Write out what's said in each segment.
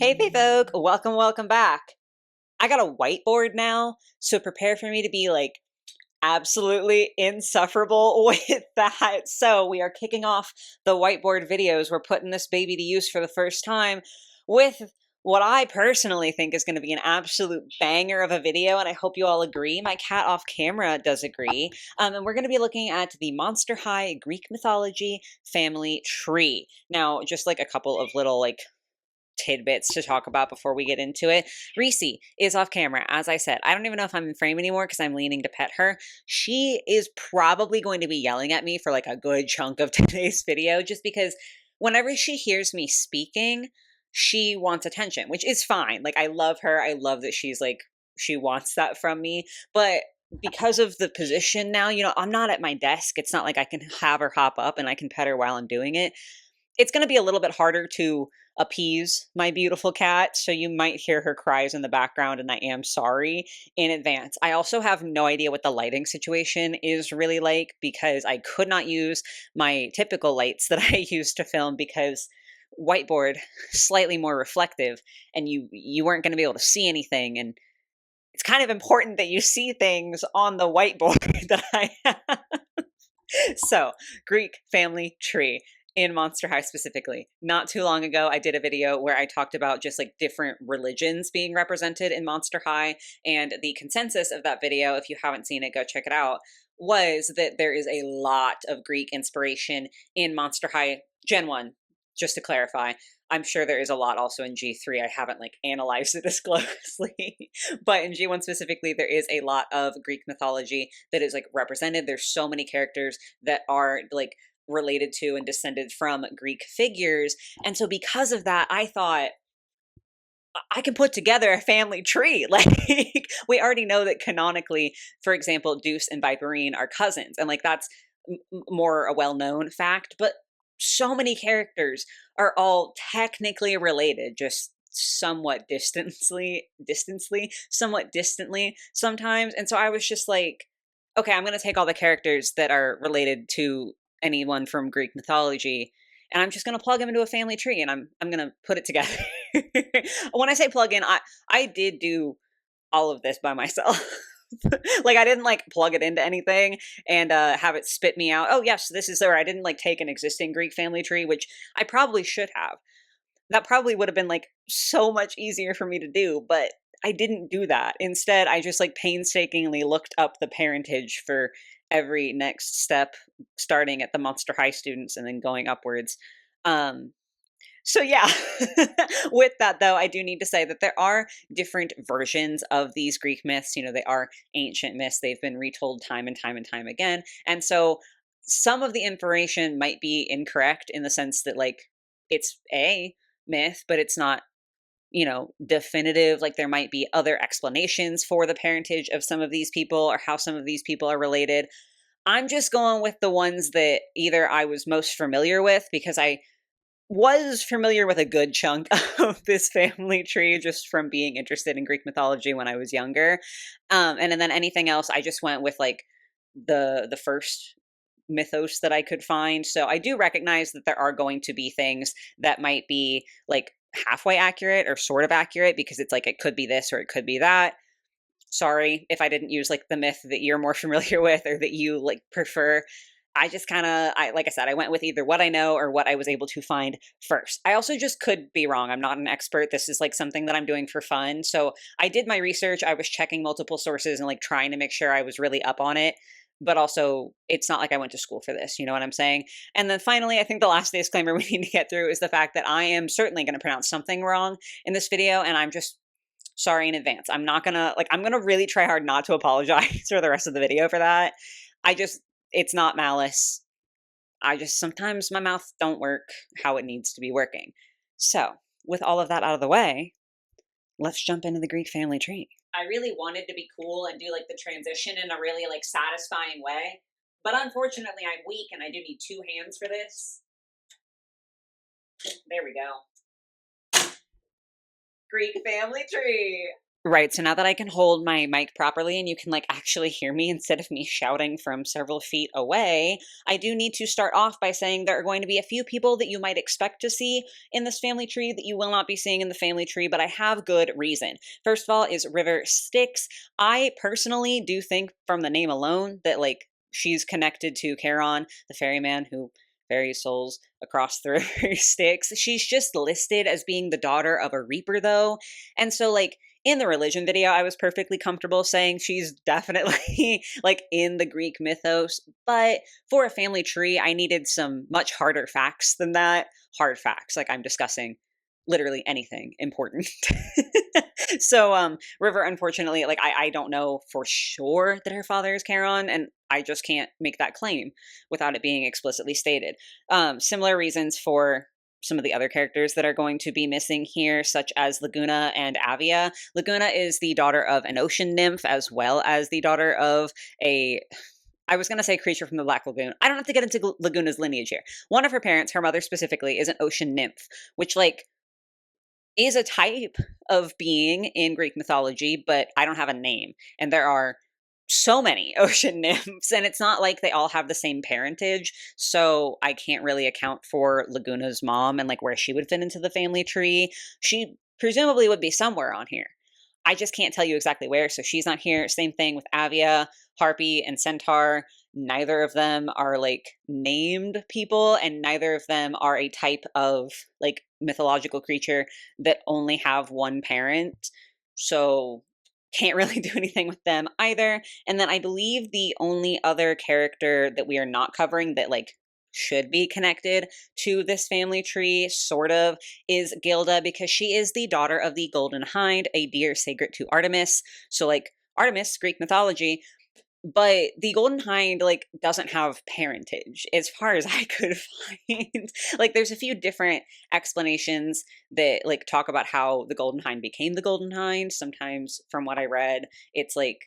Hey folk, welcome back. I got a whiteboard now, so prepare for me to be like absolutely insufferable with that. So we are kicking off the whiteboard videos. We're putting this baby to use for the first time with what I personally think is going to be an absolute banger of a video, and I hope you all agree. My cat off camera does agree. And we're going to be looking at the Monster High Greek mythology family tree. Now, just like a couple of little tidbits to talk about before we get into it. Reese is off camera. As I said, I don't even know if I'm in frame anymore because I'm leaning to pet her. She is probably going to be yelling at me for like a good chunk of today's video just because whenever she hears me speaking, she wants attention, which is fine. Like, I love her. I love that she's like, she wants that from me. But because of the position now, I'm not at my desk. It's not like I can have her hop up and I can pet her while I'm doing it. It's going to be a little bit harder to appease my beautiful cat, so you might hear her cries in the background, and I am sorry in advance. I also have no idea what the lighting situation is really like because I could not use my typical lights that I use to film because whiteboard slightly more reflective and you weren't going to be able to see anything, and it's kind of important that you see things on the whiteboard that I have. So, Greek family tree in Monster High specifically. Not too long ago, I did a video where I talked about just like different religions being represented in Monster High, and the consensus of that video, if you haven't seen it, go check it out, was that there is a lot of Greek inspiration in Monster High Gen 1, just to clarify. I'm sure there is a lot also in G3. I haven't analyzed it as closely, but in G1 specifically, there is a lot of Greek mythology that is represented. There's so many characters that are related to and descended from Greek figures. And so because of that, I thought I can put together a family tree. We already know that canonically, for example, Deuce and Viperine are cousins. And that's more a well-known fact, but so many characters are all technically related, just somewhat somewhat distantly sometimes. And so I was just like, okay, I'm going to take all the characters that are related to anyone from Greek mythology, and I'm just going to plug them into a family tree, and I'm going to put it together. When I say plug in, I did do all of this by myself. I didn't plug it into anything and have it spit me out, oh yes, this is there. I didn't take an existing Greek family tree, which I probably should have. That probably would have been so much easier for me to do, but I didn't do that. Instead, I just painstakingly looked up the parentage for every next step, starting at the Monster High students and then going upwards. So yeah, with that though, I do need to say that there are different versions of these Greek myths. They are ancient myths. They've been retold time and time and time again. And so some of the information might be incorrect in the sense that it's a myth, but it's not, definitive. There might be other explanations for the parentage of some of these people or how some of these people are related. I'm just going with the ones that either I was most familiar with because I was familiar with a good chunk of this family tree just from being interested in Greek mythology when I was younger. And then anything else, I just went with the first mythos that I could find. So I do recognize that there are going to be things that might be halfway accurate or sort of accurate because it's it could be this or it could be that. Sorry if I didn't use the myth that you're more familiar with or that you prefer. I just like I said, I went with either what I know or what I was able to find first. I also just could be wrong. I'm not an expert. This is something that I'm doing for fun. So I did my research. I was checking multiple sources and trying to make sure I was really up on it. But also, it's not like I went to school for this. You know what I'm saying? And then finally, I think the last disclaimer we need to get through is the fact that I am certainly going to pronounce something wrong in this video. And I'm just sorry in advance. I'm not going to, I'm going to really try hard not to apologize for the rest of the video for that. It's not malice. Sometimes my mouth don't work how it needs to be working. So, with all of that out of the way, let's jump into the Greek family tree. I really wanted to be cool and do the transition in a really satisfying way, but unfortunately I'm weak and I do need two hands for this. There we go. Greek family tree. Right. So now that I can hold my mic properly and you can like actually hear me instead of me shouting from several feet away, I do need to start off by saying there are going to be a few people that you might expect to see in this family tree that you will not be seeing in the family tree, but I have good reason. First of all is River Styx. I personally do think from the name alone that like she's connected to Charon, the ferryman who ferries souls across the river Styx. She's just listed as being the daughter of a reaper though. And so like in the religion video, I was perfectly comfortable saying she's definitely like in the Greek mythos. But for a family tree, I needed some much harder facts than that. Hard facts, like I'm discussing literally anything important. So River, unfortunately, like I don't know for sure that her father is Charon, and I just can't make that claim without it being explicitly stated. Similar reasons for some of the other characters that are going to be missing here, such as Laguna and Avia. Laguna is the daughter of an ocean nymph, as well as the daughter of a, I was going to say creature from the Black Lagoon. I don't have to get into Laguna's lineage here. One of her parents, her mother specifically, is an ocean nymph, which like is a type of being in Greek mythology, but I don't have a name. And there are so many ocean nymphs, and it's not like they all have the same parentage. So I can't really account for Laguna's mom and like where she would fit into the family tree. She presumably would be somewhere on here. I just can't tell you exactly where, so she's not here. Same thing with Avia, Harpy, and Centaur. Neither of them are like named people, and neither of them are a type of like mythological creature that only have one parent. So can't really do anything with them either. And then I believe the only other character that we are not covering that like should be connected to this family tree, sort of, is Gilda, because she is the daughter of the Golden Hind, a deer sacred to Artemis. So, like, Artemis, Greek mythology, but the Golden Hind, like, doesn't have parentage as far as I could find. Like, there's a few different explanations that, like, talk about how the Golden Hind became the Golden Hind. Sometimes, from what I read, it's like,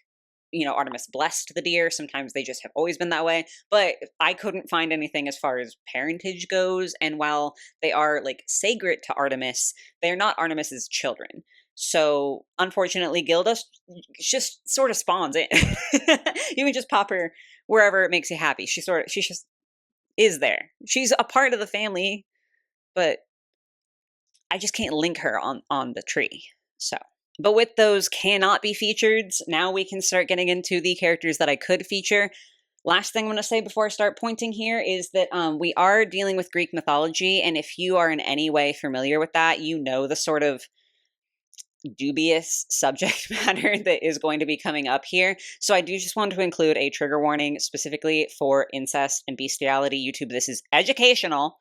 you know, Artemis blessed the deer. Sometimes they just have always been that way. But I couldn't find anything as far as parentage goes. And while they are like sacred to Artemis, they're not Artemis's children. So unfortunately, Gilda just sort of spawns in. You can just pop her wherever it makes you happy. She just is there. She's a part of the family, but I just can't link her on the tree. So, but with those cannot be featured, now we can start getting into the characters that I could feature. Last thing I'm going to say before I start pointing here is that we are dealing with Greek mythology, and if you are in any way familiar with that, you know the sort of dubious subject matter that is going to be coming up here. So I do just want to include a trigger warning specifically for incest and bestiality. YouTube, this is educational.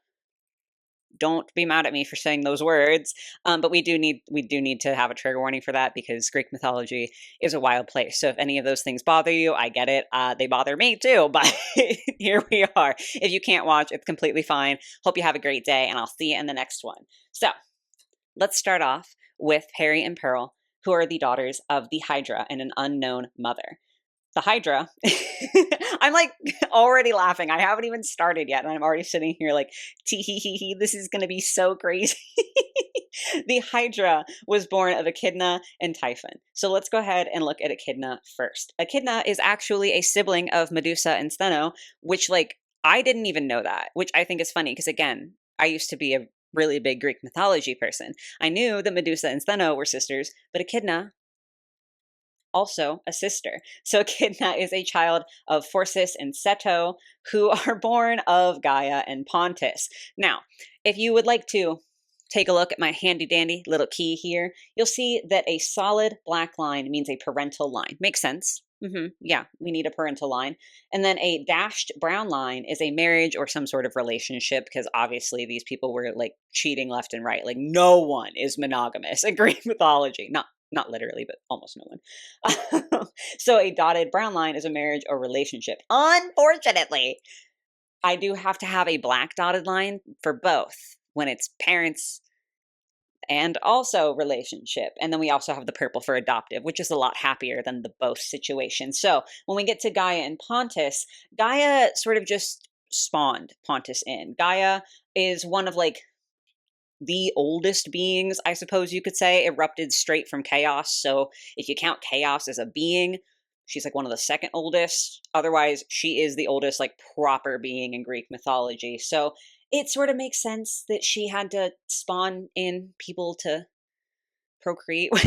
Don't be mad at me for saying those words, but we do need to have a trigger warning for that because Greek mythology is a wild place. So if any of those things bother you, I get it. They bother me too, but here we are. If you can't watch, it's completely fine. Hope you have a great day, and I'll see you in the next one. So let's start off with Perry and Pearl, who are the daughters of the Hydra and an unknown mother. The Hydra, I'm like already laughing. I haven't even started yet, and I'm already sitting here like, tee hee hee hee, this is going to be so crazy. The Hydra was born of Echidna and Typhon. So let's go ahead and look at Echidna first. Echidna is actually a sibling of Medusa and Stheno, which like, I didn't even know that, which I think is funny because again, I used to be a really big Greek mythology person. I knew that Medusa and Stheno were sisters, but Echidna, also a sister. So Echidna is a child of Phorcys and Ceto, who are born of Gaia and Pontus. Now, if you would like to take a look at my handy dandy little key here, you'll see that a solid black line means a parental line. Makes sense. Yeah, we need a parental line. And then a dashed brown line is a marriage or some sort of relationship, because obviously these people were like cheating left and right. Like no one is monogamous in Greek mythology. Not literally, but almost no one. So a dotted brown line is a marriage or relationship. Unfortunately, I do have to have a black dotted line for both when it's parents and also relationship. And then we also have the purple for adoptive, which is a lot happier than the both situation. So when we get to Gaia and Pontus, Gaia sort of just spawned Pontus in. Gaia is one of like the oldest beings, I suppose you could say, erupted straight from chaos. So if you count chaos as a being, she's like one of the second oldest. Otherwise, she is the oldest, like, proper being in Greek mythology. So it sort of makes sense that she had to spawn in people to procreate with.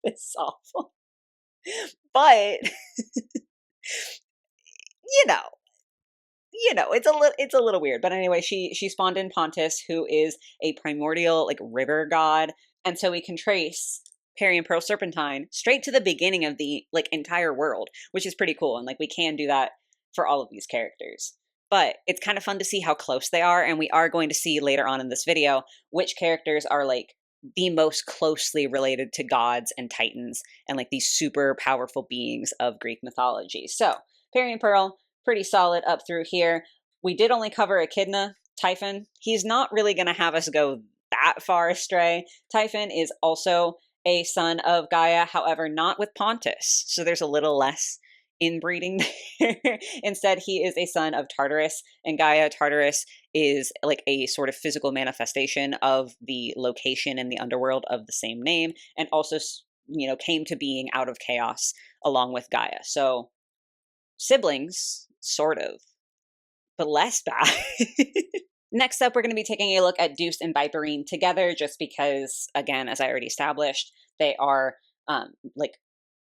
It's awful. But, you know, it's a little weird. But anyway, she spawned in Pontus, who is a primordial, like, river god. And so we can trace Perry and Pearl Serpentine straight to the beginning of the, like, entire world, which is pretty cool. And, like, we can do that for all of these characters. But it's kind of fun to see how close they are, and we are going to see later on in this video which characters are, like, the most closely related to gods and titans and, like, these super powerful beings of Greek mythology. So Perry and Pearl, pretty solid up through here. We did only cover Echidna. Typhon, he's not really going to have us go that far astray. Typhon is also a son of Gaia, however, not with Pontus. So there's a little less inbreeding there. Instead, he is a son of Tartarus and Gaia. Tartarus is like a sort of physical manifestation of the location in the underworld of the same name, and also, came to being out of chaos along with Gaia. So siblings, sort of, but less bad. Next up, we're going to be taking a look at Deuce and Viperine together, just because, again, as I already established, they are, like,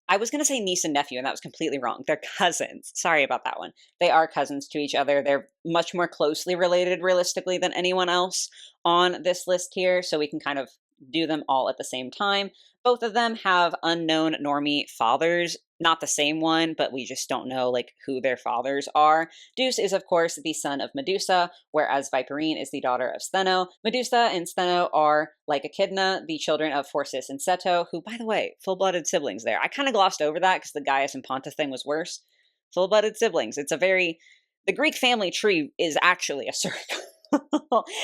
I was going to say niece and nephew, and that was completely wrong. They're cousins. Sorry about that one. They are cousins to each other. They're much more closely related, realistically, than anyone else on this list here, so we can kind of do them all at the same time. Both of them have unknown normie fathers. Not the same one, but we just don't know, like, who their fathers are. Deuce is, of course, the son of Medusa, whereas Viperine is the daughter of Stheno. Medusa and Stheno are, like Echidna, the children of Phorcys and Ceto, who, by the way, full-blooded siblings there. I kind of glossed over that because the Gaius and Pontus thing was worse. Full-blooded siblings. It's a very... The Greek family tree is actually a circle.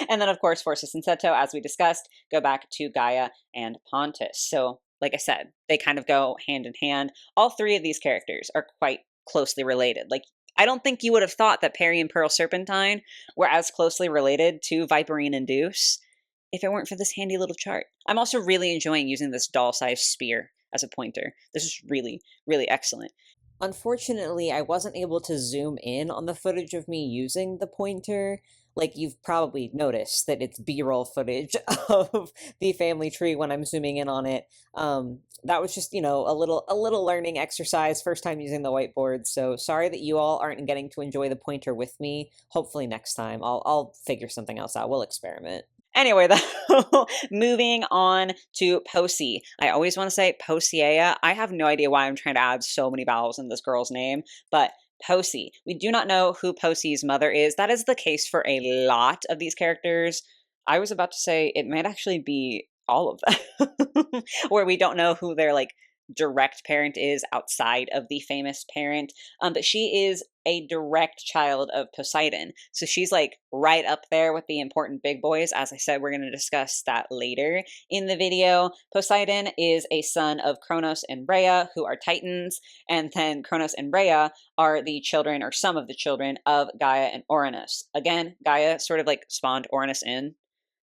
And then, of course, Phorcys and Ceto, as we discussed, go back to Gaia and Pontus. So, like I said, they kind of go hand in hand. All three of these characters are quite closely related. Like, I don't think you would have thought that Perry and Pearl Serpentine were as closely related to Viperine and Deuce if it weren't for this handy little chart. I'm also really enjoying using this doll-sized spear as a pointer. This is really, really excellent. Unfortunately, I wasn't able to zoom in on the footage of me using the pointer. Like, you've probably noticed that it's B-roll footage of the family tree when I'm zooming in on it. That was just, a little learning exercise, first time using the whiteboard. So sorry that you all aren't getting to enjoy the pointer with me. Hopefully next time I'll figure something else out. We'll experiment. Anyway, though, moving on to Posi. I always want to say Posiea. I have no idea why I'm trying to add so many vowels in this girl's name, but Posi. We do not know who Posi's mother is. That is the case for a lot of these characters. I was about to say it might actually be all of them, where we don't know who their, like, direct parent is outside of the famous parent. But she is a direct child of Poseidon. So she's, like, right up there with the important big boys. As I said, we're going to discuss that later in the video. Poseidon is a son of Kronos and Rhea, who are titans. And then Kronos and Rhea are the children, or some of the children, of Gaia and Ouranos. Again, Gaia sort of, like, spawned Ouranos in.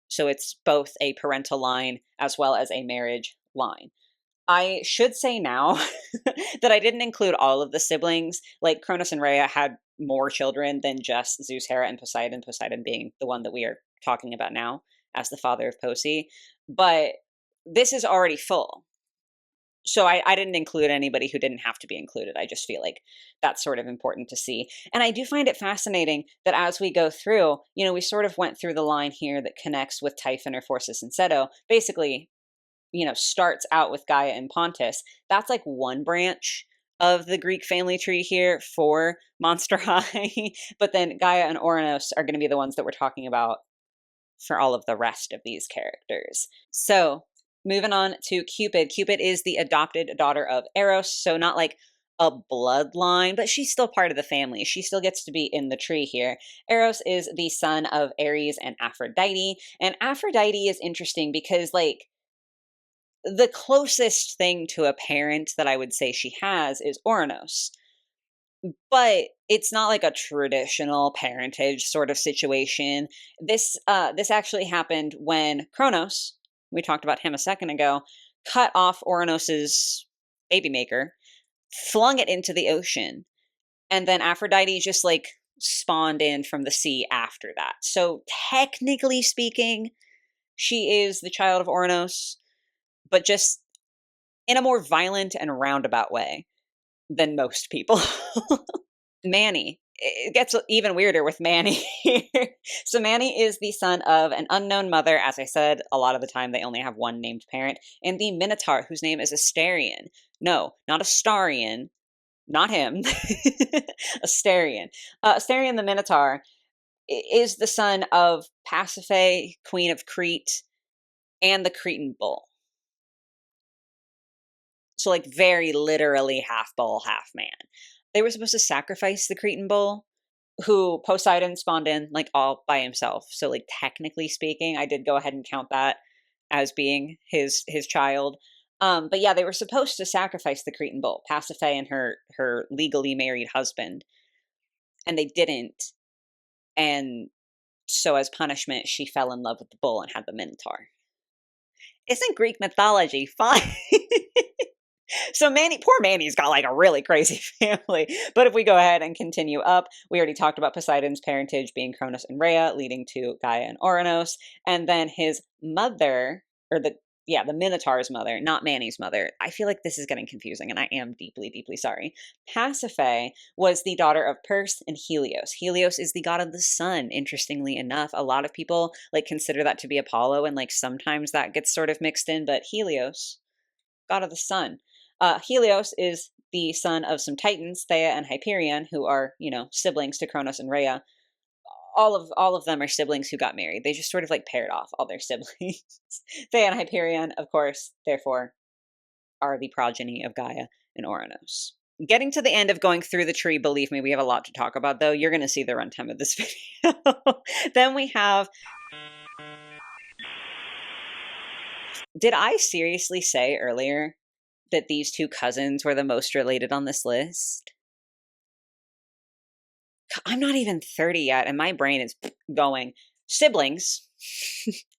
So it's both a parental line as well as a marriage line. I should say now that I didn't include all of the siblings. Like, Kronos and Rhea had more children than just Zeus, Hera, and Poseidon, Poseidon being the one that we are talking about now as the father of Posi. But this is already full. So I didn't include anybody who didn't have to be included. I just feel like that's sort of important to see. And I do find it fascinating that as we go through, we sort of went through the line here that connects with Typhon or Phorcys and Ceto. Basically, starts out with Gaia and Pontus. That's like one branch of the Greek family tree here for Monster High. But then Gaia and Ouranos are going to be the ones that we're talking about for all of the rest of these characters. So moving on to Cupid. Cupid is the adopted daughter of Eros. So not like a bloodline, but she's still part of the family. She still gets to be in the tree here. Eros is the son of Ares and Aphrodite. And Aphrodite is interesting because, like, the closest thing to a parent that I would say she has is Ouranos. but it's not like a traditional parentage sort of situation. This actually happened when Kronos, we talked about him a second ago, cut off Oranos's baby maker, flung it into the ocean, and then Aphrodite just like spawned in from the sea after that. So technically speaking, she is the child of Oranos, but just in a more violent and roundabout way than most people. Manny. It gets even weirder with Manny here. So Manny is the son of an unknown mother. As I said, a lot of the time they only have one named parent. And the Minotaur, whose name is Asterion. No, not Astarion. Not him. Asterion. Asterion the Minotaur is the son of Pasiphae, queen of Crete, and the Cretan bull. So like very literally half bull, half man. They were supposed to sacrifice the Cretan bull, who Poseidon spawned in like all by himself. So like technically speaking, I did go ahead and count that as being his child. But yeah, they were supposed to sacrifice the Cretan bull, Pasiphae and her legally married husband, and they didn't. And so as punishment, she fell in love with the bull and had the Minotaur. Isn't Greek mythology fun? So poor Manny's got like a really crazy family. But if we go ahead and continue up, we already talked about Poseidon's parentage being Cronus and Rhea, leading to Gaia and Oranos. And then his mother, or the Minotaur's mother, not Manny's mother. I feel like this is getting confusing, and I am deeply, deeply sorry. Pasiphae was the daughter of Perse and Helios. Helios is the god of the sun, interestingly enough. A lot of people like consider that to be Apollo, and like sometimes that gets sort of mixed in, but Helios, god of the sun. Helios is the son of some Titans, Thea and Hyperion, who are, siblings to Kronos and Rhea. All of them are siblings who got married. They just sort of like paired off all their siblings. Thea and Hyperion, of course, therefore, are the progeny of Gaia and Oranos. Getting to the end of going through the tree, believe me, we have a lot to talk about, though. You're going to see the runtime of this video. Then we have... Did I seriously say earlier that these two cousins were the most related on this list? I'm not even 30 yet, and my brain is going. Siblings,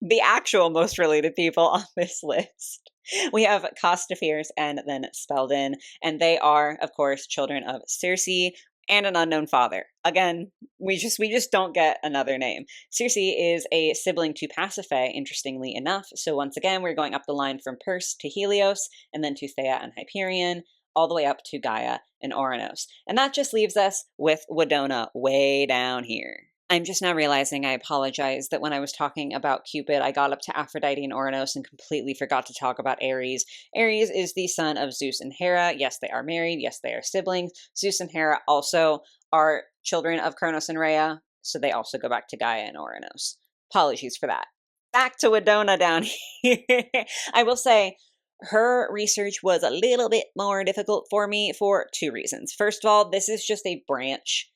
the actual most related people on this list. We have Costaphirs and then Speldin, and they are, of course, children of Circe and an unknown father. Again, we just don't get another name. Circe is a sibling to Pasiphae, interestingly enough. So once again, we're going up the line from Perse to Helios, and then to Thea and Hyperion, all the way up to Gaia and Oranos. And that just leaves us with Wedona way down here. I'm just now realizing, I apologize, that when I was talking about Cupid, I got up to Aphrodite and Oranos and completely forgot to talk about Ares. Ares is the son of Zeus and Hera. Yes, they are married. Yes, they are siblings. Zeus and Hera also are children of Kronos and Rhea, so they also go back to Gaia and Oranos. Apologies for that. Back to Wedona down here. I will say, her research was a little bit more difficult for me for two reasons. First of all, this is just a branch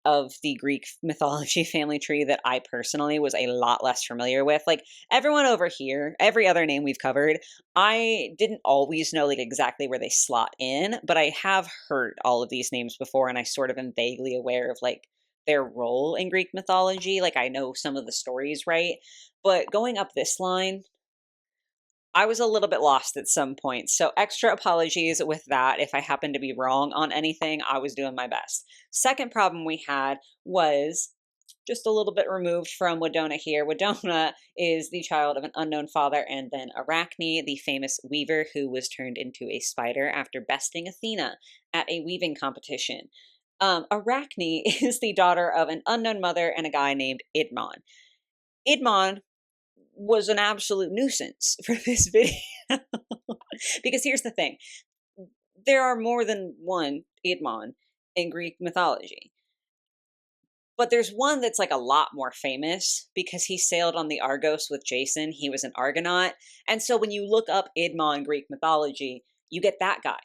of the Greek mythology family tree that I personally was a lot less familiar with. Like everyone over here, every other name we've covered, I didn't always know like exactly where they slot in, but I have heard all of these names before, and I sort of am vaguely aware of like their role in Greek mythology. Like I know some of the stories, right? But going up this line, I was a little bit lost at some points, so extra apologies with that. If I happen to be wrong on anything, I was doing my best. Second problem we had was just a little bit removed from Wedona here. Wedona is the child of an unknown father, and then Arachne, the famous weaver who was turned into a spider after besting Athena at a weaving competition. Arachne is the daughter of an unknown mother and a guy named Idmon. Idmon was an absolute nuisance for this video. Because here's the thing. There are more than one Idmon in Greek mythology. But there's one that's like a lot more famous because he sailed on the Argos with Jason. He was an Argonaut. And so when you look up Idmon Greek mythology, you get that guy.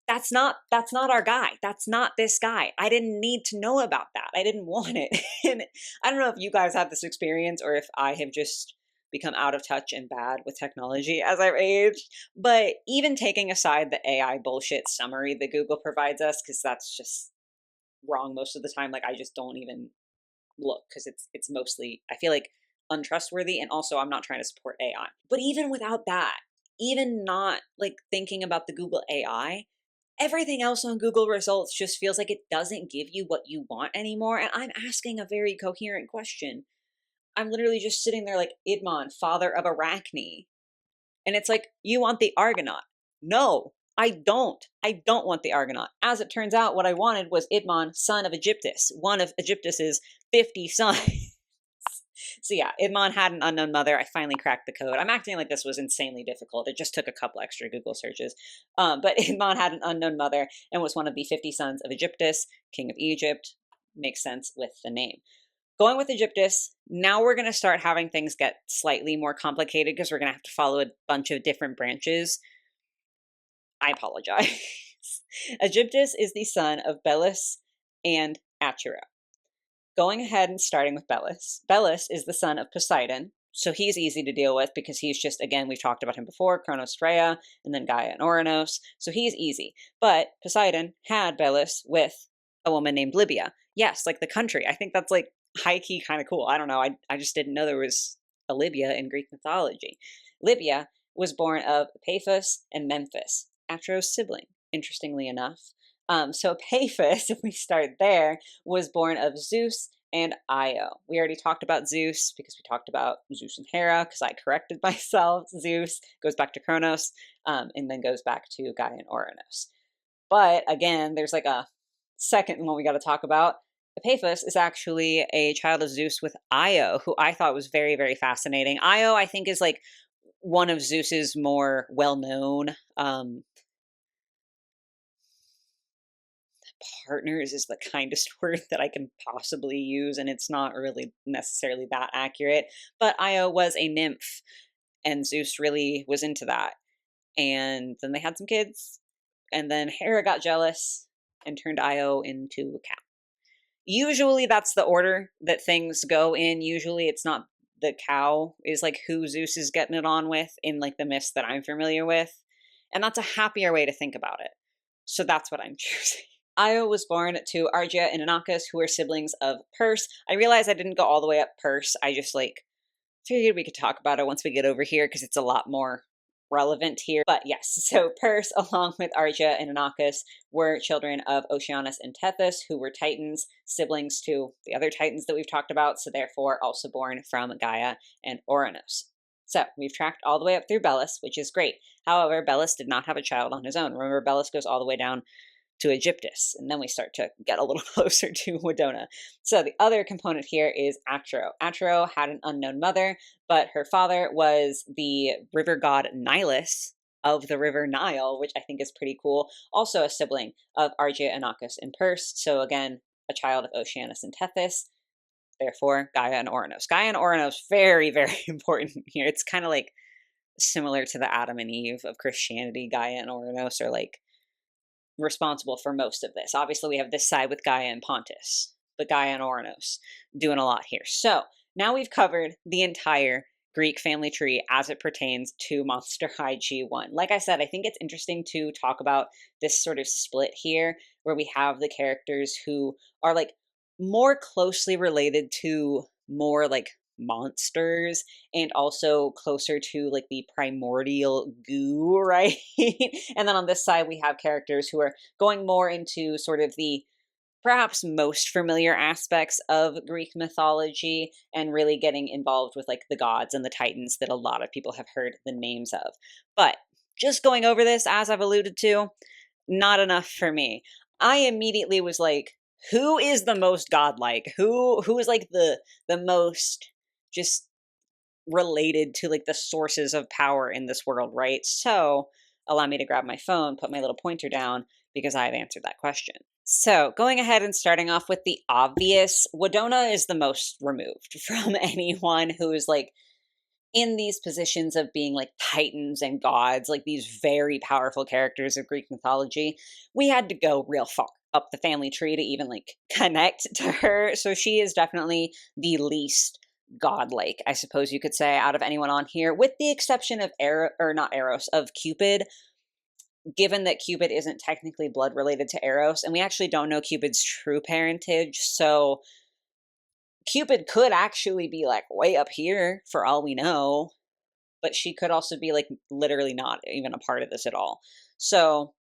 That's not our guy. That's not this guy. I didn't need to know about that. I didn't want it. And I don't know if you guys have this experience or if I have just become out of touch and bad with technology as I've aged. But even taking aside the AI bullshit summary that Google provides us, because that's just wrong most of the time. Like I just don't even look because it's mostly, I feel like, untrustworthy, and also I'm not trying to support AI. But even without that, even not like thinking about the Google AI, everything else on Google results just feels like it doesn't give you what you want anymore. And I'm asking a very coherent question. I'm literally just sitting there like, Idmon, father of Arachne. And it's like, you want the Argonaut. No, I don't. I don't want the Argonaut. As it turns out, what I wanted was Idmon, son of Aegyptus, one of Aegyptus's 50 sons. So yeah, Idmon had an unknown mother. I finally cracked the code. I'm acting like this was insanely difficult. It just took a couple extra Google searches. But Idmon had an unknown mother and was one of the 50 sons of Aegyptus, king of Egypt. Makes sense with the name. Going with Aegyptus, now we're going to start having things get slightly more complicated because we're going to have to follow a bunch of different branches. I apologize. Aegyptus is the son of Belus and Achero. Going ahead and starting with Belus. Belus is the son of Poseidon, so he's easy to deal with because he's just, again, we've talked about him before, Kronos, Freya, and then Gaia and Ouranos, so he's easy. But Poseidon had Belus with a woman named Libya. Yes, like the country. I think that's like high-key kind of cool. I don't know. I just didn't know there was a Libya in Greek mythology. Libya was born of Epaphus and Memphis, Atro's sibling, interestingly enough. So Epaphus, if we start there, was born of Zeus and Io. We already talked about Zeus because we talked about Zeus and Hera because I corrected myself. Zeus goes back to Kronos and then goes back to Gaia and Ouranos. But again, there's like a second one we got to talk about. Epaphus is actually a child of Zeus with Io, who I thought was very, very fascinating. Io, I think, is like one of Zeus's more well-known partners is the kindest word that I can possibly use, and it's not really necessarily that accurate. But Io was a nymph, and Zeus really was into that. And then they had some kids, and then Hera got jealous and turned Io into a cow. Usually that's the order that things go in. Usually it's not the cow is like who Zeus is getting it on with in like the myths that I'm familiar with. And that's a happier way to think about it. So that's what I'm choosing. Io was born to Argia and Inachus, who were siblings of Perse. I realize I didn't go all the way up Perse. I just like figured we could talk about it once we get over here because it's a lot more relevant here. But yes, so Perse, along with Argia and Inachus, were children of Oceanus and Tethys, who were Titans, siblings to the other Titans that we've talked about, so therefore also born from Gaia and Ouranos. So we've tracked all the way up through Belus, which is great. However, Belus did not have a child on his own. Remember, Belus goes all the way down to Aegyptus, and then we start to get a little closer to Wedona. So the other component here is Atro. Atro had an unknown mother, but her father was the river god Nilus of the river Nile, which I think is pretty cool. Also a sibling of Argia, Inachus, and Perse. So again, a child of Oceanus and Tethys. Therefore, Gaia and Ouranos. Gaia and Ouranos, very, very important here. It's kind of like similar to the Adam and Eve of Christianity. Gaia and Ouranos are like responsible for most of this. Obviously, we have this side with Gaia and Pontus, but Gaia and Ouranos doing a lot here. So now we've covered the entire Greek family tree as it pertains to Monster High G1. Like I said, I think it's interesting to talk about this sort of split here where we have the characters who are like more closely related to more like monsters and also closer to like the primordial goo, right? And then on this side, we have characters who are going more into sort of the perhaps most familiar aspects of Greek mythology and really getting involved with like the gods and the titans that a lot of people have heard the names of. But just going over this, as I've alluded to, not enough for me. I immediately was like, who is the most godlike? Who is like the most just related to like the sources of power in this world, right? So allow me to grab my phone, put my little pointer down because I've answered that question. So going ahead and starting off with the obvious, Wedona is the most removed from anyone who is like in these positions of being like titans and gods, like these very powerful characters of Greek mythology. We had to go real far up the family tree to even like connect to her. So she is definitely the least godlike, I suppose you could say, out of anyone on here, with the exception of of Cupid. given that Cupid isn't technically blood related to Eros, and we actually don't know Cupid's true parentage, so Cupid could actually be like way up here for all we know, but she could also be like literally not even a part of this at all. So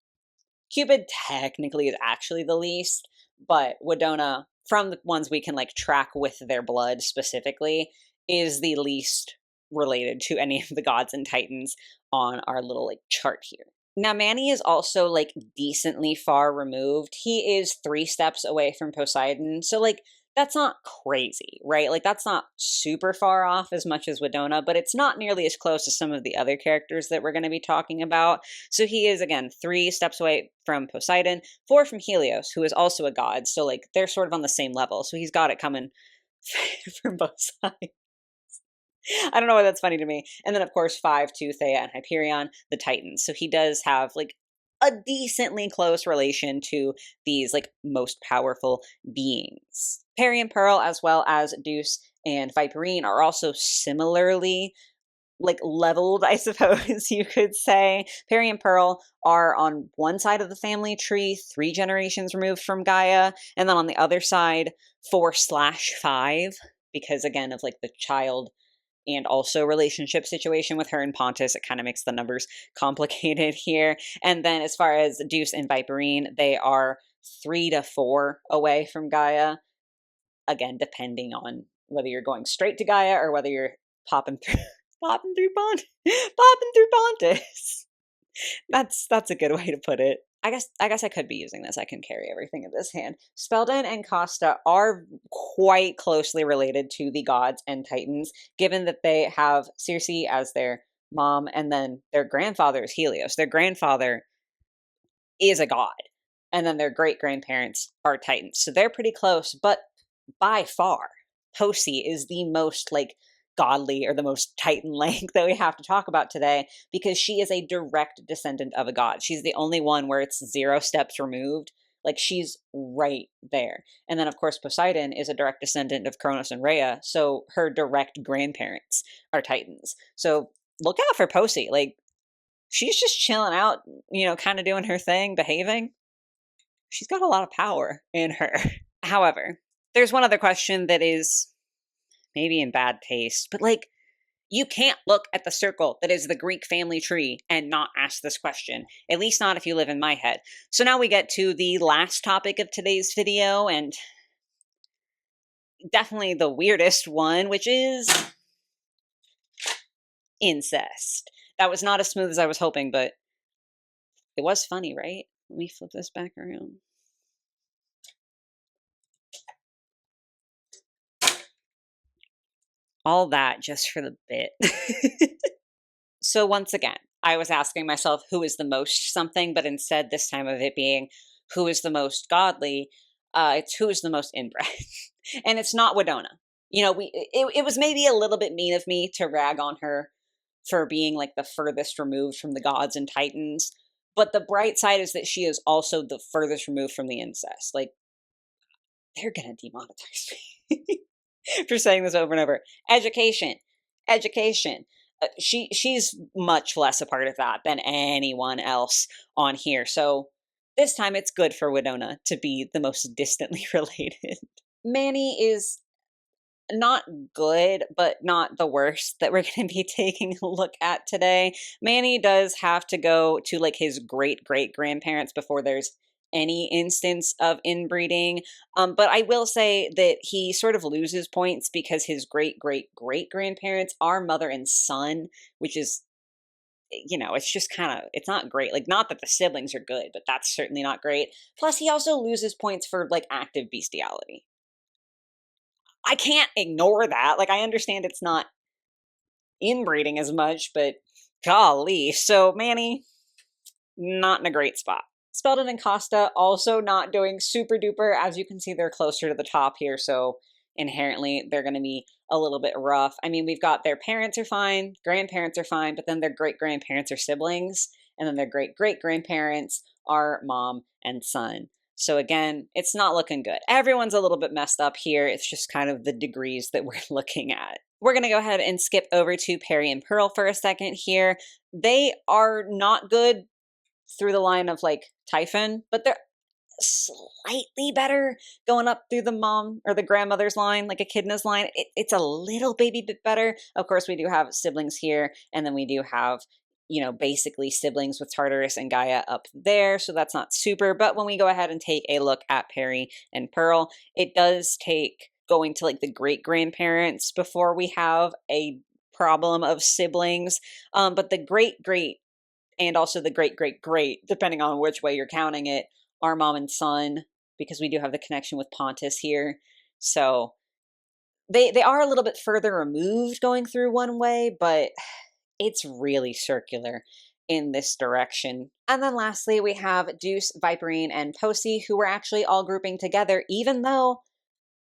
Cupid technically is actually the least, but Wedona, from the ones we can like track with their blood specifically, is the least related to any of the gods and titans on our little like chart here. Now, Manny is also like decently far removed. He is 3 steps away from Poseidon. So, like, that's not crazy, right? Like, that's not super far off as much as Wedona, but it's not nearly as close as some of the other characters that we're going to be talking about. So, he is, again, 3 steps away from Poseidon, 4 from Helios, who is also a god. So, like, they're sort of on the same level. So, he's got it coming from both sides. I don't know why that's funny to me. And then, of course, 5 to Thea and Hyperion, the Titans. So he does have like a decently close relation to these like most powerful beings. Perry and Pearl, as well as Deuce and Viperine, are also similarly like leveled, I suppose you could say. Perry and Pearl are on one side of the family tree, 3 generations removed from Gaia, and then on the other side, 4/5, because again of like the child and also relationship situation with her and Pontus. It kind of makes the numbers complicated here. And then as far as Deuce and Viperine, they are 3 to 4 away from Gaia. Again, depending on whether you're going straight to Gaia or whether you're popping through popping through Pontus. That's a good way to put it. I guess I could be using this. I can carry everything in this hand. Spelden and Costa are quite closely related to the gods and titans, given that they have Circe as their mom, and then their grandfather is Helios. Their grandfather is a god, and then their great grandparents are titans. So they're pretty close, but by far, Posi is the most like godly or the most titan like that we have to talk about today, because she is a direct descendant of a god. She's the only one where it's 0 steps removed. Like, she's right there. And then of course Poseidon is a direct descendant of Kronos and Rhea, so her direct grandparents are titans. So look out for Posi. Like, she's just chilling out, kind of doing her thing, behaving. She's got a lot of power in her. However, there's one other question that is maybe in bad taste, but like, you can't look at the circle that is the Greek family tree and not ask this question, at least not if you live in my head. So now we get to the last topic of today's video, and definitely the weirdest one, which is incest. That was not as smooth as I was hoping, but it was funny, right? Let me flip this back around. All that just for the bit. So once again, I was asking myself who is the most something, but instead this time of it being who is the most godly, it's who is the most inbred. And it's not Wedona. It was maybe a little bit mean of me to rag on her for being like the furthest removed from the gods and titans. But the bright side is that she is also the furthest removed from the incest. Like, they're gonna demonetize me for saying this over and over. Education. She's much less a part of that than anyone else on here. So this time it's good for Wedona to be the most distantly related. Manny is not good, but not the worst that we're going to be taking a look at today. Manny does have to go to like his great grandparents before there's any instance of inbreeding. But I will say that he sort of loses points because his great grandparents are mother and son, which is, it's just kind of, it's not great. Like, not that the siblings are good, but that's certainly not great. Plus, he also loses points for like active bestiality. I can't ignore that. Like, I understand it's not inbreeding as much, but golly. So Manny, not in a great spot. Spelden and Costa also not doing super duper. As you can see, they're closer to the top here, so inherently they're going to be a little bit rough. I mean, we've got their parents are fine, grandparents are fine, but then their great-grandparents are siblings, and then their great-great-grandparents are mom and son. So again, it's not looking good. Everyone's a little bit messed up here. It's just kind of the degrees that we're looking at. We're going to go ahead and skip over to Perry and Pearl for a second here. They are not good through the line of like Typhon, but they're slightly better going up through the mom or the grandmother's line, like Echidna's line. It's a little baby bit better. Of course, we do have siblings here, and then we do have, you know, basically siblings with Tartarus and Gaia up there, so that's not super. But when we go ahead and take a look at Perry and Pearl, it does take going to like the great grandparents before we have a problem of siblings. But the great great and also the great great great, depending on which way you're counting it, are mom and son, because we do have the connection with Pontus here. So they are a little bit further removed going through one way, but it's really circular in this direction. And then lastly, we have Deuce, Viperine, and Posey, who we're actually all grouping together, even though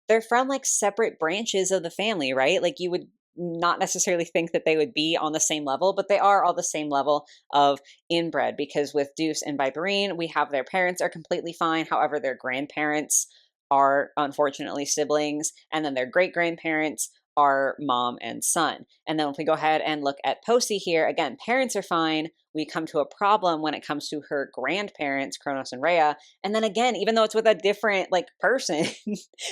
they're from like separate branches of the family, right? Like you would not necessarily think that they would be on the same level, but they are all the same level of inbred, because with Deuce and Viperine, we have their parents are completely fine. However, their grandparents are unfortunately siblings, and then their great grandparents are mom and son. And then if we go ahead and look at Posey here, again, parents are fine. We come to a problem when it comes to her grandparents, Kronos and Rhea. And then again, even though it's with a different like person,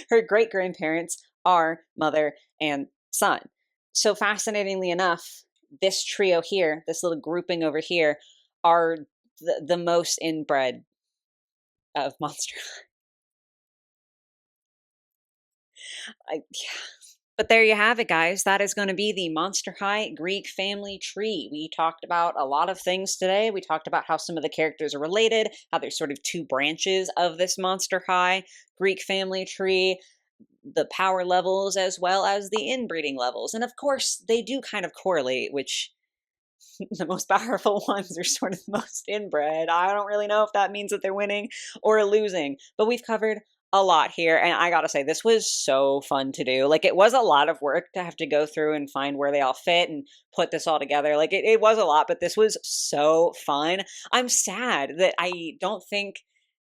her great grandparents are mother and son. So fascinatingly enough, this trio here, this little grouping over here, are the most inbred of Monster. Yeah. But there you have it, guys. That is going to be the Monster High Greek family tree. We talked about a lot of things today. We talked about how some of the characters are related, how there's sort of two branches of this Monster High Greek family tree, the power levels as well as the inbreeding levels. And of course, they do kind of correlate, which the most powerful ones are sort of the most inbred. I don't really know if that means that they're winning or losing, but we've covered a lot here. And I gotta say, this was so fun to do. Like, it was a lot of work to have to go through and find where they all fit and put this all together. Like, it was a lot, but this was so fun. I'm sad that I don't think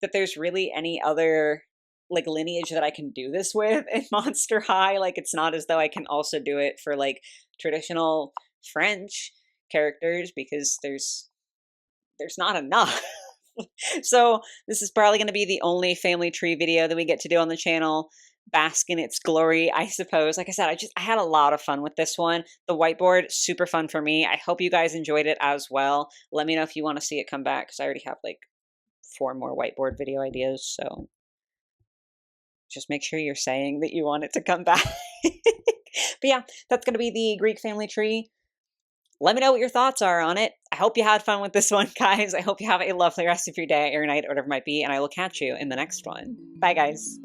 that there's really any other like lineage that I can do this with in Monster High. Like, it's not as though I can also do it for like traditional French characters, because there's not enough. So this is probably going to be the only family tree video that we get to do on the channel. Bask in its glory, I suppose. Like I said, I had a lot of fun with this one. The whiteboard, super fun for me. I hope you guys enjoyed it as well. Let me know if you want to see it come back, because I already have like 4 more whiteboard video ideas. So just make sure you're saying that you want it to come back. But yeah, that's going to be the Greek family tree. Let me know what your thoughts are on it. I hope you had fun with this one, guys. I hope you have a lovely rest of your day or your night or whatever it might be, and I will catch you in the next one. Bye, guys.